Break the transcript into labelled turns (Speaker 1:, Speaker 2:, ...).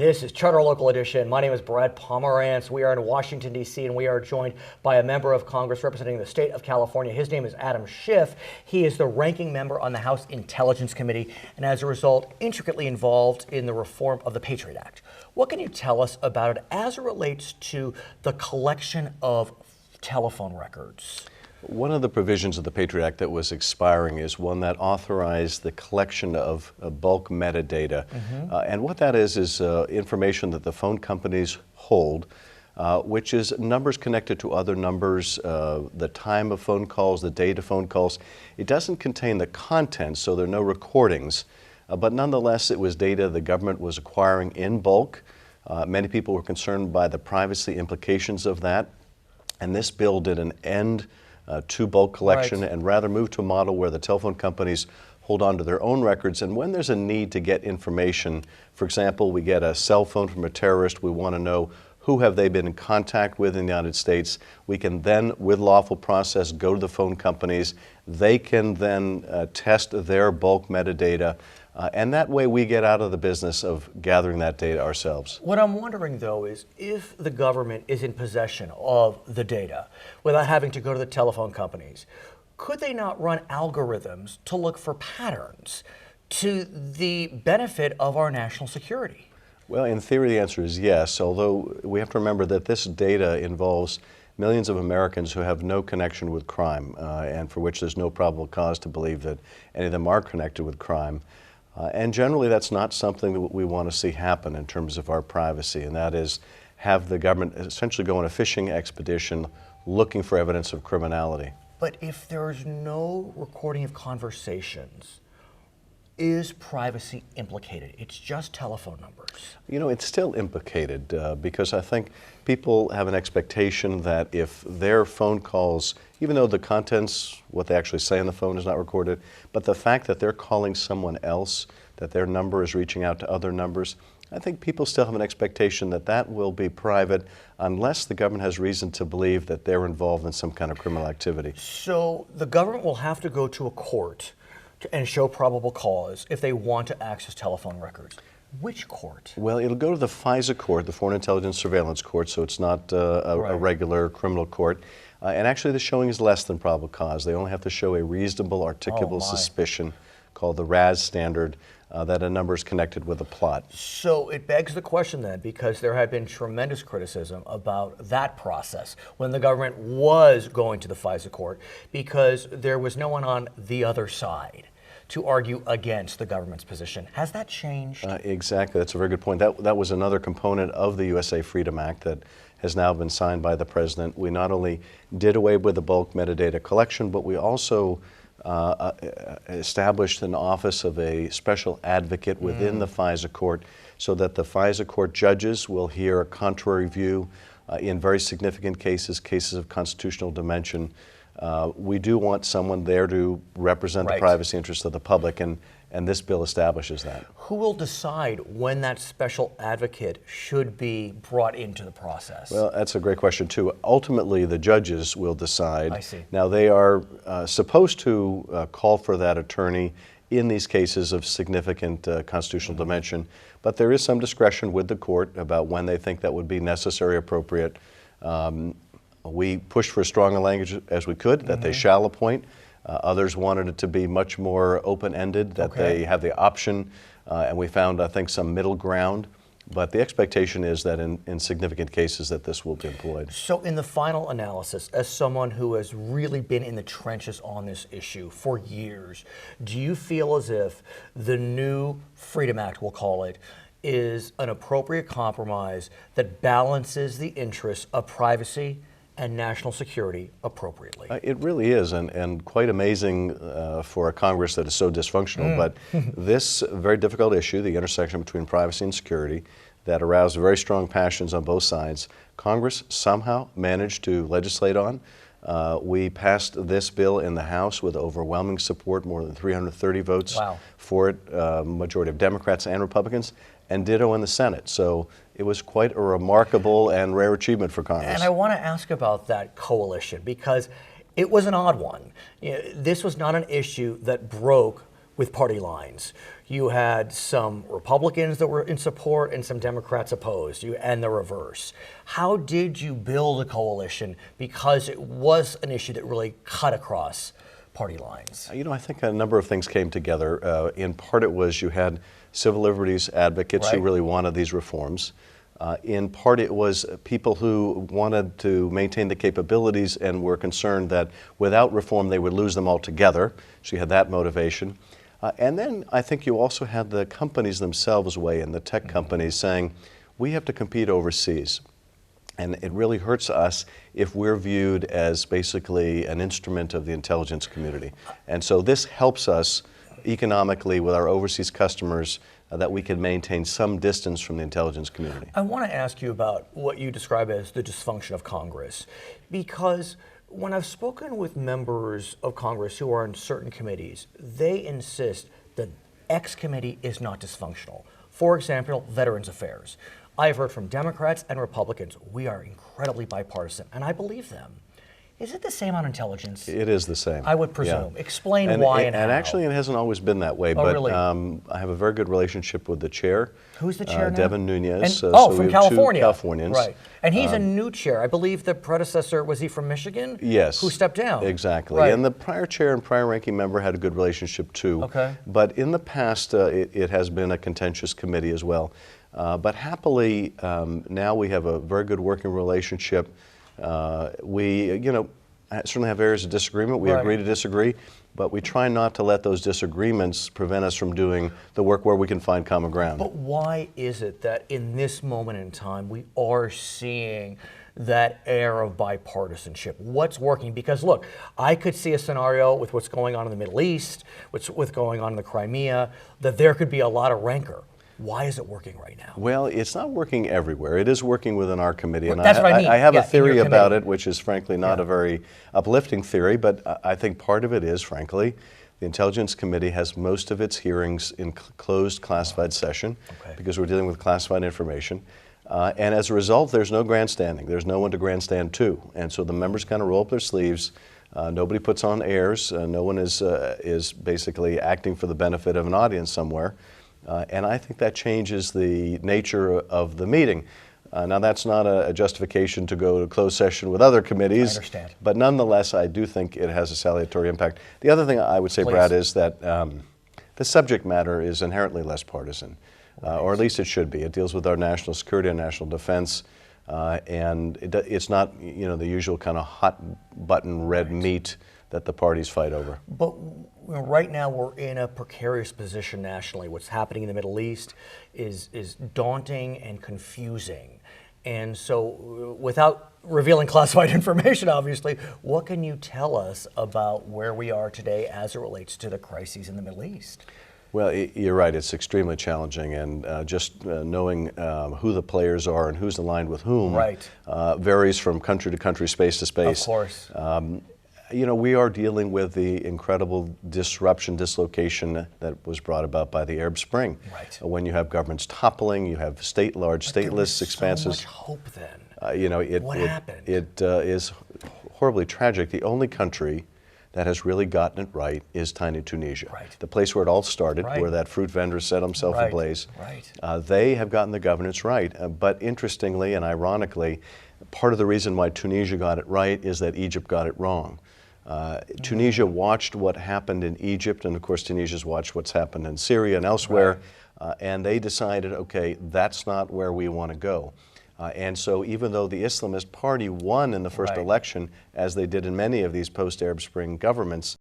Speaker 1: This is Charter Local Edition. My name is Brad Pomerance. We are in Washington, D.C., and we are joined by a member of Congress representing the state of California. His name is Adam Schiff. He is the ranking member on the House Intelligence Committee, and as a result, intricately involved in the reform of the Patriot Act. What can you tell us about it as it relates to the collection of telephone records?
Speaker 2: One of the provisions of the Patriot Act that was expiring is one that authorized the collection of bulk metadata. And what that is information that the phone companies hold, which is numbers connected to other numbers, the time of phone calls, the date of phone calls. It doesn't contain the content, so there are no recordings, but nonetheless it was data the government was acquiring in bulk. Many people were concerned by the privacy implications of that, and this bill did an end to bulk collection and rather move to a model where the telephone companies hold on to their own records. And when there's a need to get information, for example, we get a cell phone from a terrorist, we want to know who have they been in contact with in the United States. We can then, with lawful process, go to the phone companies. They can then test their bulk metadata. And that way we get out of the business of gathering that data ourselves.
Speaker 1: What I'm wondering, though, is if the government is in possession of the data without having to go to the telephone companies, could they not run algorithms to look for patterns to the benefit of our national security?
Speaker 2: Well, in theory, the answer is yes, although we have to remember that this data involves millions of Americans who have no connection with crime and for which there's no probable cause to believe that any of them are connected with crime. And generally, that's not something that we want to see happen in terms of our privacy, and that is have the government essentially go on a fishing expedition looking for evidence of criminality.
Speaker 1: But if there's no recording of conversations, is privacy implicated? It's just telephone numbers.
Speaker 2: You know, it's still implicated because I think people have an expectation that if their phone calls, even though the contents, what they actually say on the phone is not recorded, but the fact that they're calling someone else, that their number is reaching out to other numbers, I think people still have an expectation that that will be private unless the government has reason to believe that they're involved in some kind of criminal activity.
Speaker 1: So the government will have to go to a court and show probable cause if they want to access telephone records. Which court?
Speaker 2: Well, it'll go to the FISA Court, the Foreign Intelligence Surveillance Court, so it's not a regular criminal court. And actually the showing is less than probable cause. They only have to show a reasonable, articulable suspicion, called the RAS standard, that a number is connected with a plot.
Speaker 1: So it begs the question then, because there had been tremendous criticism about that process when the government was going to the FISA court, because there was no one on the other side to argue against the government's position. Has that changed?
Speaker 2: Exactly, that's a very good point. That was another component of the USA Freedom Act that has now been signed by the President. We not only did away with the bulk metadata collection, but we also established an office of a special advocate within the FISA court so that the FISA court judges will hear a contrary view in very significant cases, cases of constitutional dimension. We do want someone there to represent the privacy interests of the public, and this bill establishes that.
Speaker 1: Who will decide when that special advocate should be brought into the process?
Speaker 2: Well, that's a great question, too. Ultimately, the judges will decide.
Speaker 1: I see.
Speaker 2: Now, they are supposed to call for that attorney in these cases of significant constitutional dimension, but there is some discretion with the court about when they think that would be necessary, appropriate. We pushed for as strong a language as we could, that they shall appoint. Others wanted it to be much more open-ended, that they have the option, and we found, I think, some middle ground. But the expectation is that in significant cases that this will be employed.
Speaker 1: So in the final analysis, as someone who has really been in the trenches on this issue for years, do you feel as if the new Freedom Act, we'll call it, is an appropriate compromise that balances the interests of privacy and national security appropriately?
Speaker 2: It really is, and quite amazing for a Congress that is so dysfunctional. But this very difficult issue, the intersection between privacy and security, that aroused very strong passions on both sides, Congress somehow managed to legislate on. We passed this bill in the House with overwhelming support, more than 330 votes for it, majority of Democrats and Republicans, and ditto in the Senate. So it was quite a remarkable and rare achievement for Congress.
Speaker 1: And I want to ask about that coalition, because it was an odd one. This was not an issue that broke with party lines. You had some Republicans that were in support and some Democrats opposed, and the reverse. How did you build a coalition? Because it was an issue that really cut across party lines.
Speaker 2: You know, I think a number of things came together. In part, it was you had civil liberties advocates who really wanted these reforms. In part, it was people who wanted to maintain the capabilities and were concerned that without reform they would lose them altogether. So you had that motivation. And then I think you also had the companies themselves weigh in, the tech companies saying, we have to compete overseas. And it really hurts us if we're viewed as basically an instrument of the intelligence community. And so this helps us economically with our overseas customers that we can maintain some distance from the intelligence community.
Speaker 1: I want to ask you about what you describe as the dysfunction of Congress, because when I've spoken with members of Congress who are on certain committees, they insist that X committee is not dysfunctional. For example, Veterans Affairs. I've heard from Democrats and Republicans, we are incredibly bipartisan, and I believe them. Is it the same on intelligence?
Speaker 2: It is the same.
Speaker 1: I would presume.
Speaker 2: Yeah.
Speaker 1: Explain why and how.
Speaker 2: And actually, it hasn't always been that way. But
Speaker 1: really?
Speaker 2: I have a very good relationship with the chair.
Speaker 1: Who's the chair now?
Speaker 2: Devin Nunes.
Speaker 1: And,
Speaker 2: so
Speaker 1: from
Speaker 2: we have
Speaker 1: California.
Speaker 2: 2 Californians.
Speaker 1: Right. And he's a new chair. I believe the predecessor, was he from Michigan?
Speaker 2: Yes.
Speaker 1: Who stepped down?
Speaker 2: Exactly.
Speaker 1: Right.
Speaker 2: And the prior chair and prior ranking member had a good relationship too.
Speaker 1: Okay.
Speaker 2: But in the past, it has been a contentious committee as well. But happily, now we have a very good working relationship. We, certainly have areas of disagreement. We agree to disagree, but we try not to let those disagreements prevent us from doing the work where we can find common ground.
Speaker 1: But why is it that in this moment in time we are seeing that air of bipartisanship? What's working? Because look, I could see a scenario with what's going on in the Middle East, what's going on in the Crimea, that there could be a lot of rancor. Why is it working right now?
Speaker 2: Well, it's not working everywhere. It is working within our committee. And
Speaker 1: that's what I mean.
Speaker 2: I have a theory about
Speaker 1: committee.
Speaker 2: it, which is frankly not a very uplifting theory, but I think part of it is, frankly, the Intelligence Committee has most of its hearings in closed classified session because we're dealing with classified information. And as a result, there's no grandstanding. There's no one to grandstand to. And so the members kind of roll up their sleeves. Nobody puts on airs. No one is basically acting for the benefit of an audience somewhere. And I think that changes the nature of the meeting. Now, that's not a justification to go to closed session with other committees.
Speaker 1: I understand.
Speaker 2: But nonetheless, I do think it has a salutary impact. The other thing I would say, Brad, is that the subject matter is inherently less partisan, or at least it should be. It deals with our national security and national defense, and it's not the usual kind of hot button red meat that the parties fight over.
Speaker 1: But right now we're in a precarious position nationally. What's happening in the Middle East is daunting and confusing. And so without revealing classified information, obviously, what can you tell us about where we are today as it relates to the crises in the Middle East?
Speaker 2: Well, you're right. It's extremely challenging, and just knowing who the players are and who's aligned with whom varies from country to country, space to space.
Speaker 1: Of course.
Speaker 2: We are dealing with the incredible dislocation that was brought about by the Arab Spring.
Speaker 1: Right.
Speaker 2: When you have governments toppling, you have large stateless expanses.
Speaker 1: So much hope then. What happened?
Speaker 2: It is horribly tragic. The only country that has really gotten it right is tiny Tunisia.
Speaker 1: Right.
Speaker 2: The place where it all started, where that fruit vendor set himself ablaze.
Speaker 1: Right.
Speaker 2: They have gotten the governance right. But interestingly and ironically, part of the reason why Tunisia got it right is that Egypt got it wrong. Tunisia watched what happened in Egypt, and of course Tunisia's watched what's happened in Syria and elsewhere, and they decided, okay, that's not where we want to go. And so even though the Islamist Party won in the first election, as they did in many of these post-Arab Spring governments,